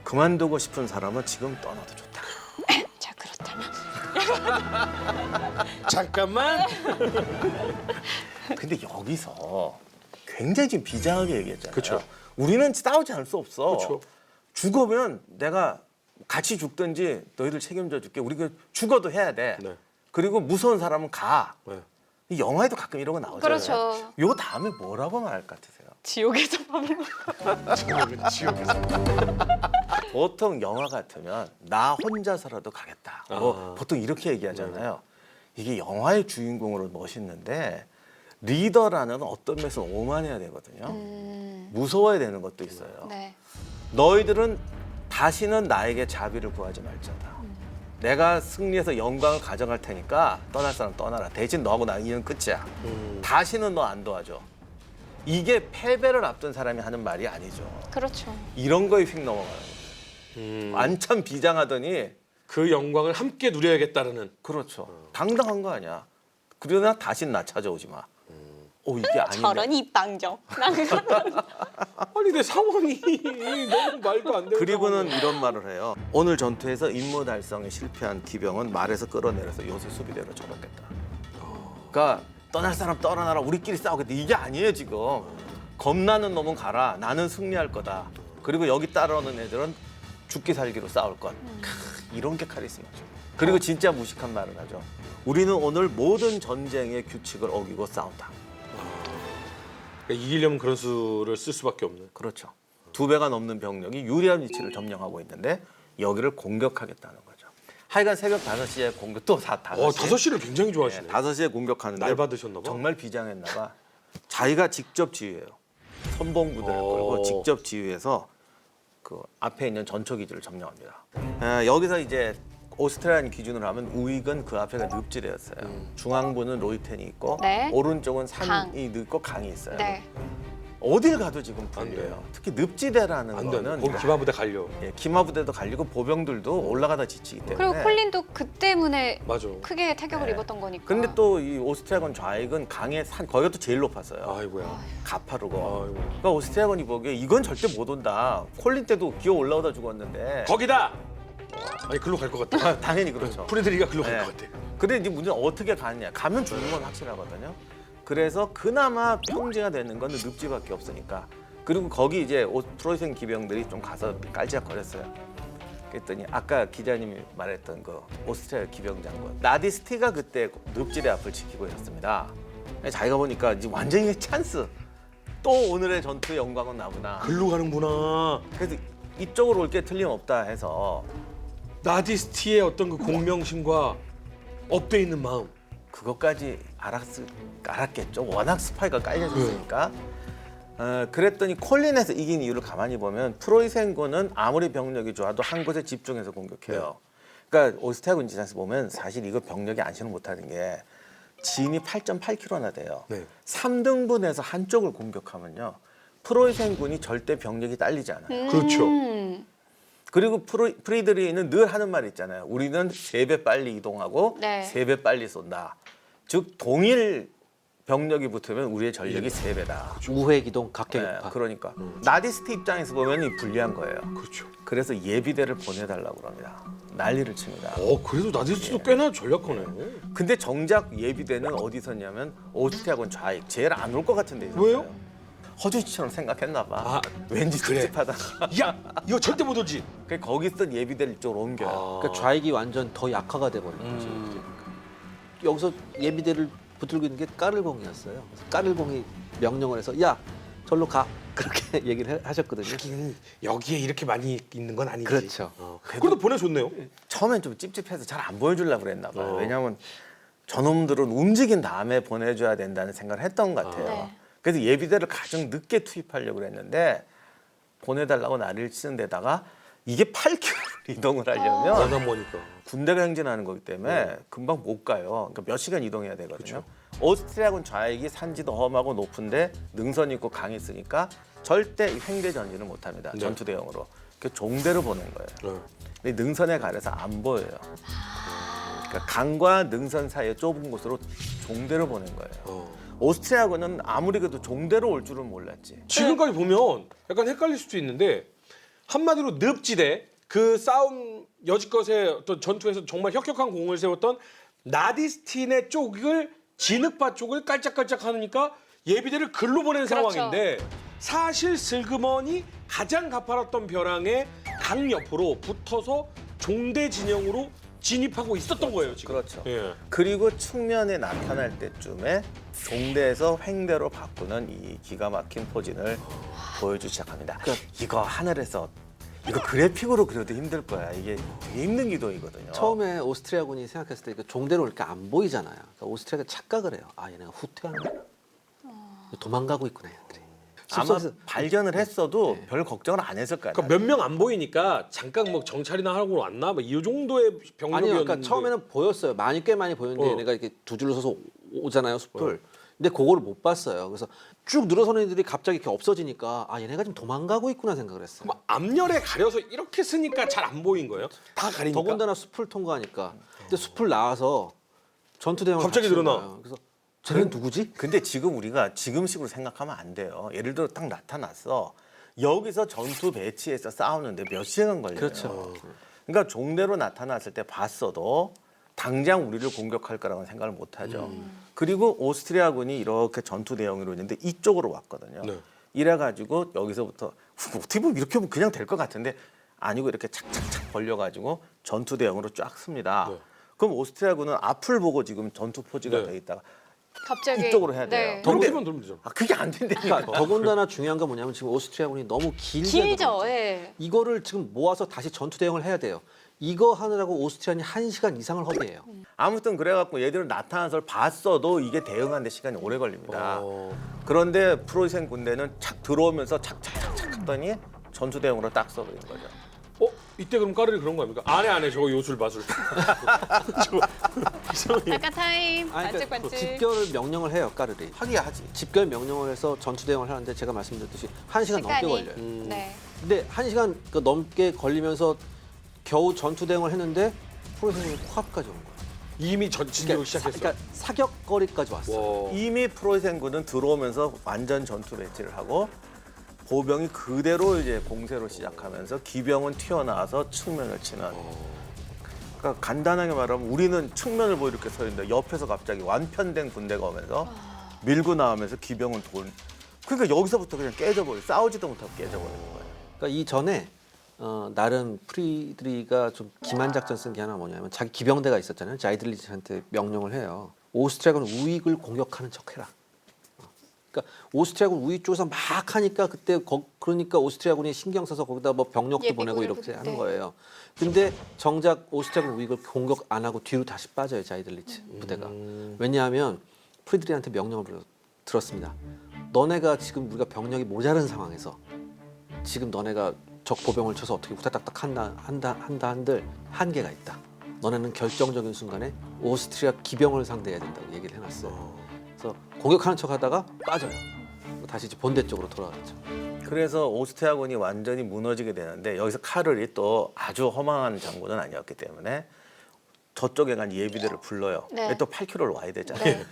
그만두고 싶은 사람은 지금 떠나도 좋다. 자, 그렇다면 잠깐만. 근데 여기서 굉장히 지금 비장하게 얘기했잖아요. 그쵸. 우리는 싸우지 않을 수 없어. 그쵸. 죽으면 내가 같이 죽든지 너희들 책임져 줄게. 우리 그 죽어도 해야 돼. 네. 그리고 무서운 사람은 가. 네. 이 영화에도 가끔 이런 거 나오잖아요. 그렇죠. 요 다음에 뭐라고 말할 것 같으세요? 지옥에서 밥을 지옥에서. 보통 영화 같으면 나 혼자서라도 가겠다. 뭐 보통 이렇게 얘기하잖아요. 이게 영화의 주인공으로 멋있는데 리더라는 어떤 면에서 오만해야 되거든요. 무서워야 되는 것도 있어요. 네. 너희들은 다시는 나에게 자비를 구하지 말자다. 내가 승리해서 영광을 가져갈 테니까 떠날 사람 떠나라. 대신 너하고 나 이는 끝이야. 다시는 너 안 도와줘. 이게 패배를 앞둔 사람이 하는 말이 아니죠. 그렇죠. 이런 거에 휙 넘어가는 거죠. 완전 비장하더니 그 영광을 함께 누려야겠다는. 그렇죠. 당당한 거 아니야. 그러나 다시는 나 찾아오지 마. 오 이게 아닌데. 저런 입방정. 난 그거 아니 내 상황이 너무 말도 안 되는. 그리고는 이런 말을 해요. 오늘 전투에서 임무 달성에 실패한 기병은 말에서 끌어내려서 요새 수비대로 접었겠다. 그러니까 떠날 사람 떠나라. 우리끼리 싸우겠다. 이게 아니에요 지금. 겁나는 놈은 가라. 나는 승리할 거다. 그리고 여기 따라오는 애들은 죽기 살기로 싸울 것. 이런 게 카리스마죠. 그리고 진짜 무식한 말을 하죠. 우리는 오늘 모든 전쟁의 규칙을 어기고 싸운다. 그러니까 이기려면 그런 수를 쓸 수밖에 없는. 그렇죠. 2배가 넘는 병력이 유리한 위치를 점령하고 있는데 여기를 공격하겠다는 거죠. 하여간 새벽 5시에 공격 또 5시. 5시를 굉장히 좋아하시네. 5시에 공격하는데 날 받으셨나 봐. 정말 비장했나 봐. 자기가 직접 지휘해요. 선봉 부대를 끌고 직접 지휘해서 그 앞에 있는 전초 기지를 점령합니다. 여기서 이제 오스트리안 기준으로 하면 우익은 그 앞에가 늪지대였어요. 중앙부는 로이텐이 있고 네. 오른쪽은 산이 강. 있고 강이 있어요. 네. 어딜 가도 지금 안 불리해요. 돼요. 특히 늪지대라는 안 돼. 거는 거기 기마부대 갈려. 예, 기마부대도 갈리고 보병들도 올라가다 지치기 때문에. 그리고 콜린도 그 때문에 맞아. 크게 타격을 네. 입었던 거니까. 근데 또 이 오스트리아군 좌익은 강의 산 거기가 또 제일 높았어요. 아이고야. 가파르고. 아이고. 그러니까 오스트리아군이 보기에 이건 절대 못 온다. 콜린 때도 기어 올라오다 죽었는데. 거기다. 아니 글로 갈 것 같아. 당연히 그렇죠. 프레드리가 글로 갈 네. 것 같아. 근데 이제 문제는 어떻게 가느냐. 가면 죽는 건 확실하거든요. 그래서 그나마 평지가 되는 건 늪지밖에 없으니까. 그리고 거기 이제 프로이센 기병들이 좀 가서 깔짝거렸어요. 그랬더니 아까 기자님이 말했던 그 오스트리아 기병 장군 나디스티가 그때 늪지대 앞을 지키고 있었습니다. 자기가 보니까 이제 완전히 찬스. 또 오늘의 전투의 영광은 나구나. 글로 가는구나. 그래서 이쪽으로 올 게 틀림없다 해서 나디스티의 어떤 그 공명심과 업돼 있는 마음. 그것까지 알았겠죠. 워낙 스파이가 깔려졌으니까. 그랬더니 콜린에서 이긴 이유를 가만히 보면 프로이센군은 아무리 병력이 좋아도 한 곳에 집중해서 공격해요. 그러니까 오스트리아군 지상에서 보면 사실 이거 병력이 안심을 못하는 게 진이 8.8km나 돼요. 네. 3등분해서 한쪽을 공격하면요. 프로이센군이 절대 병력이 딸리지 않아요. 그렇죠. 그리고 프리드리히는 늘 하는 말이 있잖아요. 우리는 3배 빨리 이동하고 네. 3배 빨리 쏜다. 즉 동일 병력이 붙으면 우리의 전력이 3배다. 우회 기동 각계격파. 그러니까 나디스트 입장에서 보면 이 불리한 거예요. 그렇죠. 그래서 예비대를 보내달라고 그럽니다. 난리를 칩니다. 그래도 나디스티도 꽤나 전략하네. 근데 정작 예비대는 어디 있었냐면 오스트리아군 좌익 제일 안 올 것 같은 데 있었어요. 왜요? 허주치처럼 생각했나 봐. 아, 왠지 그래. 찝찝하다. 야, 이거 절대 못 오지. 그래서 거기 있던 예비대를 이쪽으로 옮겨요. 그러니까 좌익이 완전 더 약화가 돼버린 거지. 여기서 예비대를 붙들고 있는 게 까를공이었어요. 그래서 까를공이 명령을 해서 야 절로 가 그렇게 얘기를 하셨거든요. 여기에 이렇게 많이 있는 건 아니지. 그렇죠. 그래도 보내줬네요. 처음엔 좀 찝찝해서 잘 안 보여주려고 그랬나 봐요. 어. 왜냐하면 저놈들은 움직인 다음에 보내줘야 된다는 생각을 했던 것 같아요. 네. 그래서 예비대를 가장 늦게 투입하려고 그랬는데 보내달라고 난리를 치는 데다가 이게 8km를 이동을 하려면 워낙 머니까. 군대가 행진하는 거기 때문에 금방 못 가요. 그러니까 몇 시간 이동해야 되거든요. 오스트리아군 좌익이 산지도 험하고 높은데 능선이 있고 강이 있으니까 절대 이 횡대 전진을 못 합니다. 네. 전투 대용으로. 그 종대로 보낸 거예요. 근데 능선에 가려서 안 보여요. 그러니까 강과 능선 사이에 좁은 곳으로 종대로 보낸 거예요. 오스트리아군은 아무리 그래도 종대로 올 줄은 몰랐지. 지금까지 보면 약간 헷갈릴 수도 있는데 한마디로 늪지대 그 싸움 여지껏의 어떤 전투에서 정말 혁혁한 공을 세웠던 나디스틴의 쪽을 진흙파 쪽을 깔짝깔짝 하니까 예비대를 글로 보낸 그렇죠. 상황인데 사실 슬그머니 가장 가파랐던 벼랑의 강 옆으로 붙어서 종대 진영으로 진입하고 있었던 거예요 지금. 그렇죠. 예. 그리고 측면에 나타날 때쯤에 종대에서 횡대로 바꾸는 이 기가 막힌 포진을 보여주기 시작합니다. 이거 하늘에서 이거 그래픽으로 그려도 힘들 거야. 이게 되게 힘든 기동이거든요. 처음에 오스트리아군이 생각했을 때 그 종대로 이렇게 안 보이잖아요. 그러니까 오스트리아가 착각을 해요. 아 얘네가 후퇴하는 거야. 도망가고 있구나 얘네들이. 아마 숲속에서- 발견을 했어도 별 걱정을 안 했을 거야. 그러니까 몇 명 안 보이니까 잠깐 뭐 정찰이나 하고 왔나 뭐 이 정도의 병력이었는데. 아니요, 그러니까 처음에는 보였어요. 꽤 많이 보였는데 얘네가 이렇게 두 줄로 서서 오잖아요, 숲을. 근데 그거를 못 봤어요. 그래서 쭉 늘어서는 애들이 갑자기 이렇게 없어지니까 아 얘네가 지금 도망가고 있구나 생각을 했어요. 뭐 앞열에 가려서 이렇게 쓰니까 잘 안 보인 거예요? 다 가리니까. 더군다나 숲을 통과하니까. 근데 숲을 나와서 전투 대응을 갑자기 같이 늘어나. 거예요. 그래서 쟤는 누구지? 근데 지금 우리가 지금식으로 생각하면 안 돼요. 예를 들어 딱 나타났어. 여기서 전투 배치해서 싸우는데 몇 시간 걸려요. 그렇죠. 그러니까 종대로 나타났을 때 봤어도 당장 우리를 공격할 거라고는 생각을 못 하죠. 그리고 오스트리아군이 이렇게 전투 대응으로 있는데 이쪽으로 왔거든요. 네. 이래가지고 여기서부터 어떻게 보면 이렇게 보면 그냥 될 것 같은데 아니고 이렇게 착착착 벌려가지고 전투 대형으로 쫙 씁니다. 네. 그럼 오스트리아군은 앞을 보고 지금 전투 포지가 네. 돼 있다가 갑자기 이쪽으로 해야 돼요. 네. 그렇게만 돌면 되죠. 그게 안 된다니까. 그러니까 더군다나 중요한 건 뭐냐면 지금 오스트리아군이 너무 길죠. 예. 이거를 지금 모아서 다시 전투 대응을 해야 돼요. 이거 하느라고 오스트리아군이 1시간 이상을 허비해요. 아무튼 그래갖고 얘들은 나타나는 걸 봤어도 이게 대응하는데 시간이 오래 걸립니다. 어. 그런데 프로이센 군대는 착 들어오면서 착착착착 하더니 전투 대응으로 딱 써버린 거죠. 이때 그럼 까르리 그런 거 아닙니까? 안 해. 저거 요술 마술. 잠깐 타임. 아니, 그러니까 반짝반짝. 집결 명령을 해요, 까르리. 하기야 하지. 집결 명령을 해서 전투 대응을 하는데 제가 말씀드렸듯이 1시간 넘게 시간이. 걸려요. 네. 근데 1시간 넘게 걸리면서 겨우 전투 대응을 했는데 프로이센군이 코앞까지 온 거예요. 이미 진격을 시작했어. 그러니까 사격거리까지 왔어요. 와. 이미 프로이센 군은 들어오면서 완전 전투 배치를 하고 보병이 그대로 이제 공세로 시작하면서 기병은 튀어나와서 측면을 치는. 그러니까 간단하게 말하면 우리는 측면을 보고 이렇게 서 있는데 옆에서 갑자기 완편된 군대가 오면서 밀고 나오면서 기병은 그러니까 여기서부터 그냥 깨져버려. 싸우지도 못하고 깨져버리는 거예요. 그러니까 이 전에 나름 프리드리가 좀 기만 작전 쓴 게 하나 뭐냐면 자기 기병대가 있었잖아요. 자이들리치한테 명령을 해요. 오스트리아군 우익을 공격하는 척해라. 그러니까 오스트리아군 우익 쪽에서 막 하니까 그때 그러니까 오스트리아군이 신경 써서 거기다 뭐 병력도 보내고 예비군을 이렇게 네. 하는 거예요. 근데 정작 오스트리아군 우익을 공격 안 하고 뒤로 다시 빠져요. 자이들리치 부대가. 왜냐하면 프리드리한테 명령을 들었습니다. 너네가 지금 우리가 병력이 모자른 상황에서 지금 너네가 적 보병을 쳐서 어떻게 후다닥닥 한다 한들 한계가 있다. 너네는 결정적인 순간에 오스트리아 기병을 상대해야 된다고 얘기를 해놨어요. 그래서 공격하는 척하다가 빠져요. 다시 이제 본대 쪽으로 돌아가죠. 그래서 오스트리아군이 완전히 무너지게 되는데 여기서 카를이 또 아주 허망한 장군은 아니었기 때문에 저쪽에 간 예비대를 불러요. 네. 또 8km를 와야 되잖아요. 네.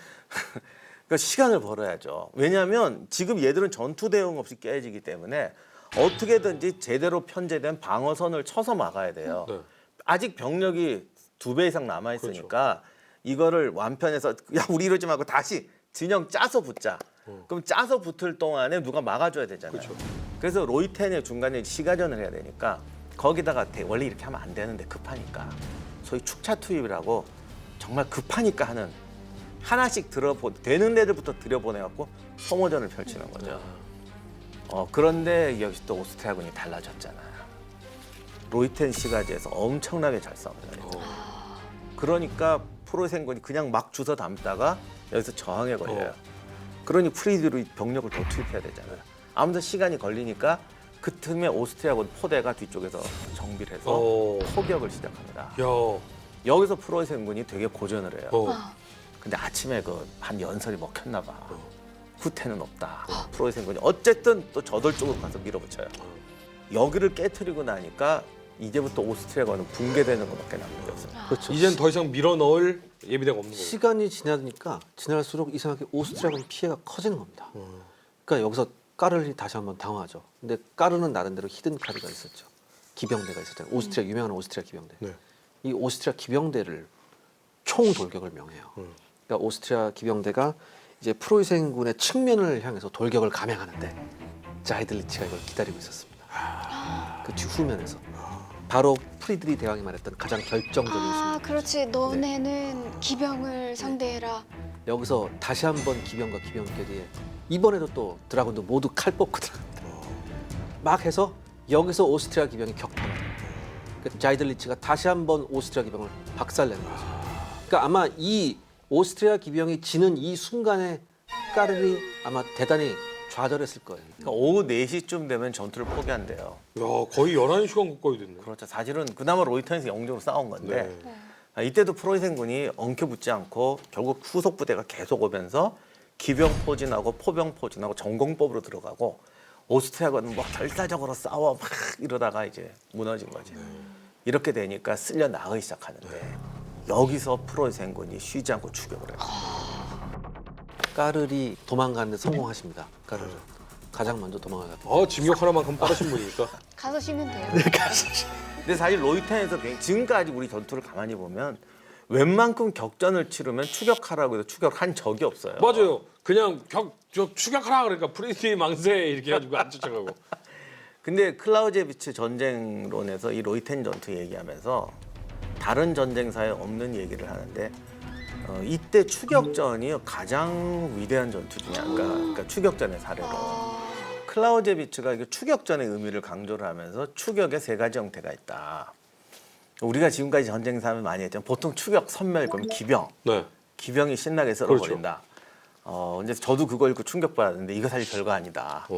그러니까 시간을 벌어야죠. 왜냐하면 지금 얘들은 전투 대응 없이 깨지기 때문에 어떻게든지 제대로 편제된 방어선을 쳐서 막아야 돼요. 네. 아직 병력이 2배 이상 남아 있으니까 이거를 완편해서 야 우리 이러지 말고 다시 진영 짜서 붙자. 그럼 짜서 붙을 동안에 누가 막아줘야 되잖아요. 그렇죠. 그래서 로이텐의 중간에 시가전을 해야 되니까 거기다가 원래 이렇게 하면 안 되는데 급하니까 소위 축차 투입이라고 정말 급하니까 하는 하나씩 되는 애들부터 들여보내갖고 소모전을 펼치는 거죠. 그런데 여기서 또 오스트리아군이 달라졌잖아요. 로이텐 시가지에서 엄청나게 잘 싸웁니다. 그러니까 프로이센군이 그냥 막 주워 담다가 여기서 저항에 걸려요. 그러니 프리드리 병력을 더 투입해야 되잖아요. 아무튼 시간이 걸리니까 그 틈에 오스트리아군 포대가 뒤쪽에서 정비를 해서 포격을 시작합니다. 야. 여기서 프로이센군이 되게 고전을 해요. 어. 근데 아침에 한 연설이 먹혔나 봐. 후퇴는 없다. 프로이센군이 어쨌든 또 저돌 쪽으로 가서 밀어붙여요. 여기를 깨트리고 나니까 이제부터 오스트리아군은 붕괴되는 것밖에 남는 게 없어요. 그렇죠. 이젠 더 이상 밀어 넣을 예비대가 없는 거예요. 시간이 지나니까 지날수록 이상하게 오스트리아군 피해가 커지는 겁니다. 그러니까 여기서 까르리 다시 한번 당황하죠. 근데 까르는 나름대로 히든 카드가 있었죠. 기병대가 있었잖아요. 오스트리아 유명한 오스트리아 기병대. 네. 이 오스트리아 기병대를 총 돌격을 명해요. 그러니까 오스트리아 기병대가 이제 프로이센군의 측면을 향해서 돌격을 감행하는데 자이들리치가 이걸 기다리고 있었습니다. 그 뒤후면에서 바로 프리드리 대왕이 말했던 가장 결정적인 순간. 그렇지. 너네는 기병을 상대해라. 여기서 다시 한번 기병과 기병끼리 이번에도 또 드라군도 모두 칼 뽑고 들어갑니다. 막 해서 여기서 오스트리아 기병이 격파가 돼요. 그러니까 자이들리치가 다시 한번 오스트리아 기병을 박살내는 거죠. 그러니까 아마 이 오스트리아 기병이 지는 이 순간에 까르리 아마 대단히 좌절했을 거예요. 그러니까 오후 4시쯤 되면 전투를 포기한대요. 야, 거의 11시간 가까이 됐네. 그렇죠. 사실은 그나마 로이턴에서 영적으로 싸운 건데 네. 이때도 프로이센군이 엉켜붙지 않고 결국 후속 부대가 계속 오면서 기병 포진하고 포병 포진하고 전공법으로 들어가고 오스트리아군은 뭐 결사적으로 싸워 막 이러다가 이제 무너진 거지. 이렇게 되니까 쓸려 나가기 시작하는데 여기서 프로이센군이 쉬지 않고 추격을 해요. 까르리 도망가는데 성공하십니다. 까르리 가장 먼저 도망가거든요. 진격 하나만큼 빠르신 분이니까. 가서 쉬면 돼요. 근데 사실 로이텐에서 지금까지 우리 전투를 가만히 보면 웬만큼 격전을 치르면 추격하라고 해서 추격한 적이 없어요. 맞아요. 그냥 추격하라 그러니까 프리티 망세 이렇게 해가지고 안 쫓아가고. 근데 클라우제비츠 전쟁론에서 이 로이텐 전투 얘기하면서 다른 전쟁사에 없는 얘기를 하는데 이때 추격전이 가장 위대한 전투 중에 하나가 그러니까 추격전의 사례로 클라우제비츠가 이게 추격전의 의미를 강조를 하면서 추격에 세 가지 형태가 있다. 우리가 지금까지 전쟁사면 많이 했잖아요. 보통 추격, 선멸, 그럼 기병. 네. 기병이 신나게 썰어버린다. 이제 저도 그거 읽고 충격받았는데 이거 사실 별거 아니다.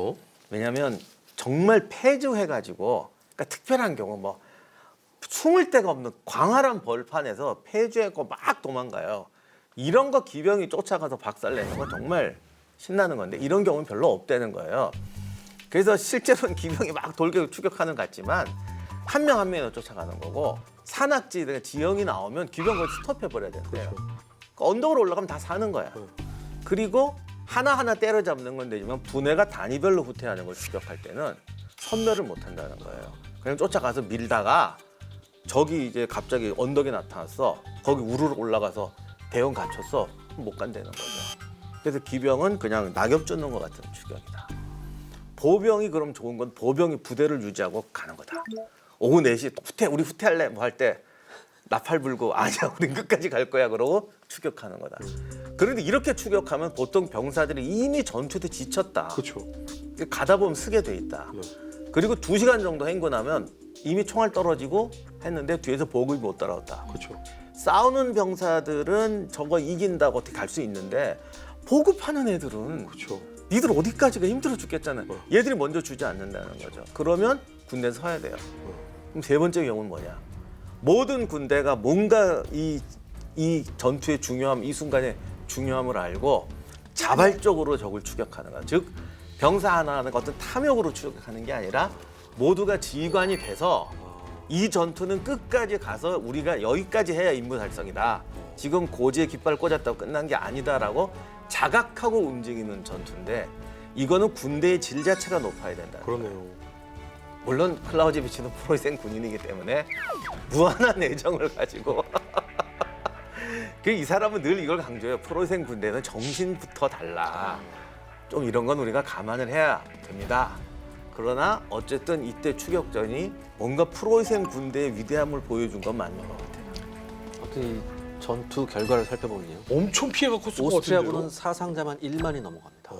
왜냐하면 정말 폐주해가지고 그러니까 특별한 경우 뭐 숨을 데가 없는 광활한 벌판에서 폐주해고 막 도망가요. 이런 거 기병이 쫓아가서 박살내는 건 정말 신나는 건데 이런 경우는 별로 없다는 거예요. 그래서 실제로는 기병이 막 돌격을 추격하는 것 같지만 한 명 한 명이 쫓아가는 거고 산악지 지형이 나오면 기병 거의 스톱해버려야 된대요. 그러니까 언덕으로 올라가면 다 사는 거야. 그리고 하나하나 때려잡는 건 되지만 부대가 단위별로 후퇴하는 걸 추격할 때는 선멸을 못 한다는 거예요. 그냥 쫓아가서 밀다가 적이 이제 갑자기 언덕에 나타났어. 거기 우르르 올라가서 대형 갖췄어. 못 간다는 거죠. 그래서 기병은 그냥 낙엽 쫓는 것 같은 추격이다. 보병이 그럼 좋은 건 보병이 부대를 유지하고 가는 거다. 오후 4시 우리 후퇴할래? 뭐 할 때 나팔 불고 아니야 우린 끝까지 갈 거야 그러고 추격하는 거다. 그런데 이렇게 추격하면 보통 병사들이 이미 전투에 지쳤다. 그렇죠. 가다 보면 쓰게 돼 있다. 그리고 2시간 정도 행군하면 이미 총알 떨어지고 했는데 뒤에서 보급이 못 따라왔다. 그렇죠. 싸우는 병사들은 저거 이긴다고 어떻게 갈 수 있는데 보급하는 애들은 그렇죠. 니들 어디까지가 힘들어 죽겠잖아. 얘들이 먼저 주지 않는다는 거죠. 그러면 군대에 서야 돼요. 그럼 세 번째 경우는 뭐냐? 모든 군대가 뭔가 이 전투의 중요함, 이 순간의 중요함을 알고 자발적으로 적을 추격하는 거야. 즉 병사 하나하나가 어떤 탐욕으로 추격하는 게 아니라 모두가 지휘관이 돼서 이 전투는 끝까지 가서 우리가 여기까지 해야 임무 달성이다. 지금 고지에 깃발을 꽂았다고 끝난 게 아니다라고 자각하고 움직이는 전투인데 이거는 군대의 질 자체가 높아야 된다. 그러네요. 물론 클라우제비치는 프로이센 군인이기 때문에 무한한 애정을 가지고 이 사람은 늘 이걸 강조해요. 프로이센 군대는 정신부터 달라. 좀 이런 건 우리가 감안을 해야 됩니다. 그러나 어쨌든 이때 추격전이 뭔가 프로이센 군대의 위대함을 보여준 건 맞는 것 같아요. 아무튼 이 전투 결과를 살펴보면요. 엄청 피해가 컸을 것 같은데요. 오스트리아군은 사상자만 1만이 넘어갑니다.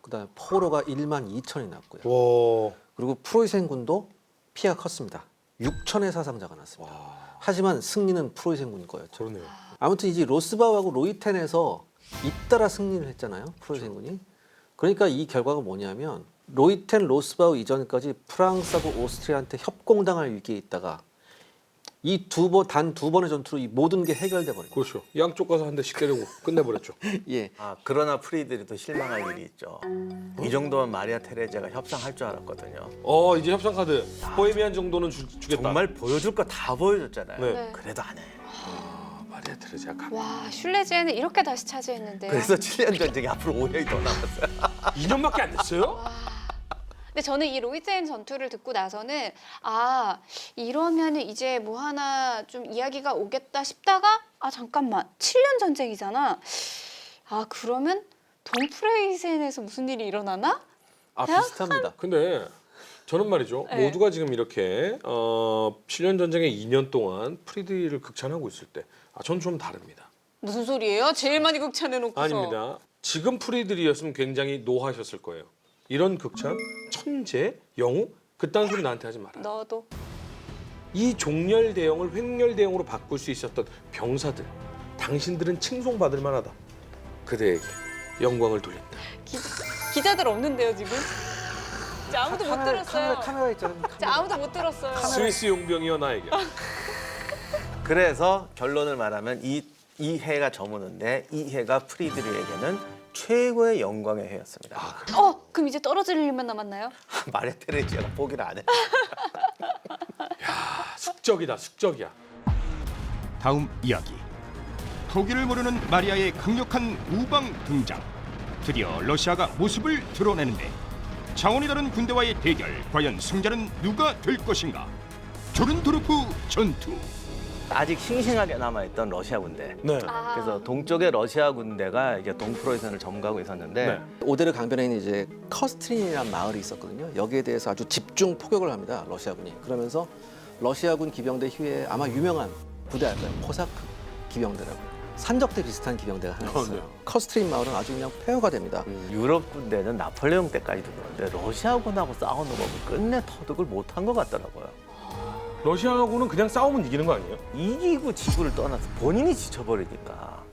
그다음에 포로가 1만 2천이 났고요. 와. 그리고 프로이센 군도 피해가 컸습니다. 6천의 사상자가 났습니다. 하지만 승리는 프로이센 군 거였죠. 그러네요. 아무튼 이제 로스바우하고 로이텐에서 잇따라 승리를 했잖아요. 프로이센 군이. 그러니까 이 결과가 뭐냐면 로이텐, 로스바우 이전까지 프랑스하고 오스트리아한테 협공당할 위기에 있다가 이 단 두 번의 전투로 이 모든 게 해결돼 버린 거예요. 그렇죠. 양쪽 가서 한 대씩 때리고 끝내버렸죠. 예. 그러나 프리들이 실망할 일이 있죠. 이 정도면 마리아 테레제가 협상할 줄 알았거든요. 이제 협상 카드 보헤미안 정도는 주겠다. 정말 보여줄 거 다 보여줬잖아요. 네. 그래도 안 해. 마리아 테레지가 가. 와, 슐레제는 이렇게 다시 차지했는데요. 그래서 7년 전쟁이 앞으로 5년이 더 남았어요. 2년밖에 안 됐어요? 근데 저는 이 로이텐 전투를 듣고 나서는 이러면은 이제 뭐 하나 좀 이야기가 오겠다 싶다가 잠깐만 7년 전쟁이잖아. 그러면 동프레이센에서 무슨 일이 일어나나? 비슷합니다. 근데 저는 말이죠. 네. 모두가 지금 이렇게 7년 전쟁의 2년 동안 프리드를 극찬하고 있을 때 전 좀 다릅니다. 무슨 소리예요? 제일 많이 극찬해놓고서. 아닙니다. 지금 프리들이었으면 굉장히 노하셨을 거예요. 이런 극찬, 천재, 영웅 그딴 소리 나한테 하지 마라. 너도. 이 종렬 대형을 횡렬 대형으로 바꿀 수 있었던 병사들, 당신들은 칭송받을 만하다. 그대에게 영광을 돌린다. 기자들 없는데요 지금? 진짜 아무도 못 들었어요. 카메라 있잖아요. 진짜 아무도 못 들었어요. 스위스 용병이여 나에게. 그래서 결론을 말하면 이 해가 저무는데 이 해가 프리들에게는 최고의 영광의 해였습니다. 그럼 이제 떨어질 일만 남았나요? 마리아 테레지아가 포기를 안 해. 숙적이다, 숙적이야. 다음 이야기. 포기를 모르는 마리아의 강력한 우방 등장. 드디어 러시아가 모습을 드러내는데 차원이 다른 군대와의 대결. 과연 승자는 누가 될 것인가? 조른도르프 전투. 아직 싱싱하게 남아있던 러시아 군대. 네. 그래서 동쪽의 러시아 군대가 이제 동프로이센을 점거하고 있었는데 네. 오데르 강변에 있는 이제 커스트린이라는 마을이 있었거든요. 여기에 대해서 아주 집중 포격을 합니다. 러시아군이. 그러면서 러시아군 기병대 이후에 아마 유명한 부대 알까요? 코사크 기병대라고. 산적대 비슷한 기병대가 하나 있어요. 네. 커스트린 마을은 아주 그냥 폐허가 됩니다. 유럽 군대는 나폴레옹 때까지도 그런데 러시아군하고 싸우는 법을 끝내 터득을 못한 것 같더라고요. 러시아하고는 그냥 싸우면 이기는 거 아니에요? 이기고 지구를 떠나서 본인이 지쳐버리니까.